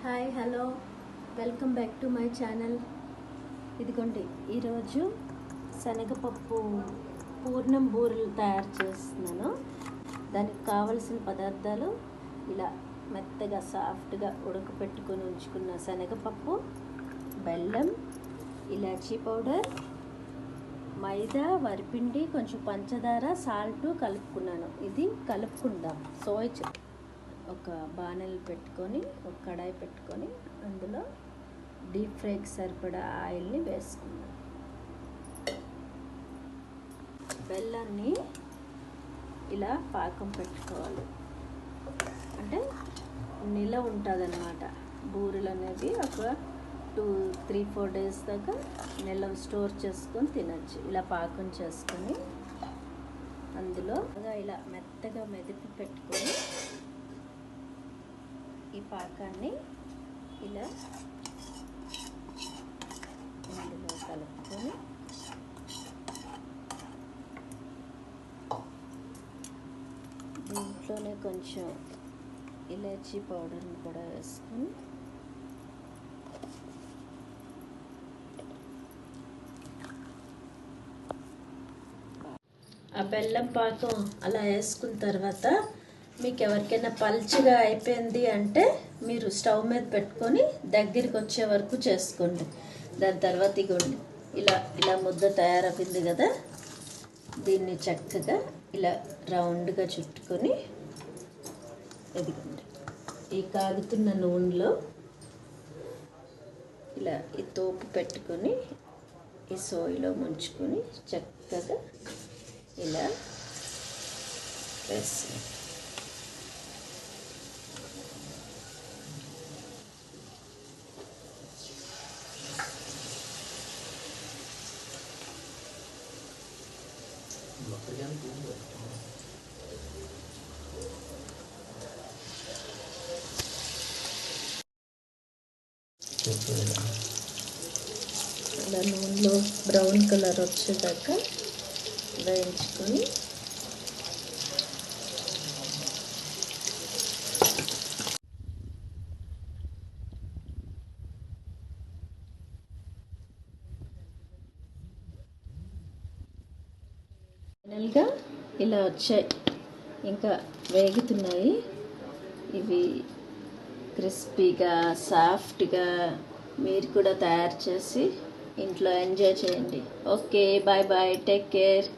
Hi hello welcome back to my channel. ఇదిగోండి, ఈరోజు శనగపప్పు పూర్ణం బూరెలు తయారు చేస్తున్నాను. దానికి కావలసిన పదార్థాలు ఇలా మెత్తగా సాఫ్ట్గా ఉడకపెట్టుకొని ఉంచుకున్న శనగపప్పు, బెల్లం, ఇలాచీ పౌడర్, మైదా, వరిపిండి, కొంచెం పంచదార, సాల్ట్ కలుపుకున్నాను. ఇది కలుపుకుందాం. ఒక బాణలు పెట్టుకొని ఒక కడాయి పెట్టుకొని అందులో డీప్ ఫ్రైకి సరిపడా ఆయిల్ని వేసుకుందాం. బెల్లాన్ని ఇలా పాకం పెట్టుకోవాలి, అంటే నిలవ ఉంటుందన్నమాట. బూరెలు అనేవి ఒక 2-3-4 డేస్ దాకా నిలవ స్టోర్ చేసుకొని తినచ్చు. ఇలా పాకం చేసుకొని అందులో ఇలా మెత్తగా మెదిపి పెట్టుకొని ఈ పాకాన్ని ఇలా ఇందులో కలుపుకొని దీంట్లోనే కొంచెం ఇలాచీ పౌడర్ని కూడా వేసుకొని ఆ బెల్లం పాకం అలా వేసుకున్న తర్వాత మీకు ఎవరికైనా పల్చగా అయిపోయింది అంటే మీరు స్టవ్ మీద పెట్టుకొని దగ్గరికి వచ్చే వరకు చేసుకోండి. దాని తర్వాత ఇగోండి, ఇలా ముద్ద తయారైంది కదా, దీన్ని చక్కగా ఇలా రౌండ్గా చుట్టుకొని ఇదిగోండి ఈ కాగుతున్న నూనెలో ఇలా ఈ తోపు పెట్టుకొని ఈ సోయిలో ముంచుకొని చక్కగా ఇలా వేసి ఇలా నూనెలో బ్రౌన్ కలర్ వచ్చేదాకా వేయించుకొని ఫైనల్గా ఇలా వచ్చాయి, ఇంకా వేగుతున్నాయి. ఇవి క్రిస్పీగా సాఫ్ట్గా మీరు కూడా తయారు చేసి ఇంట్లో ఎంజాయ్ చేయండి. Okay, bye bye, take care.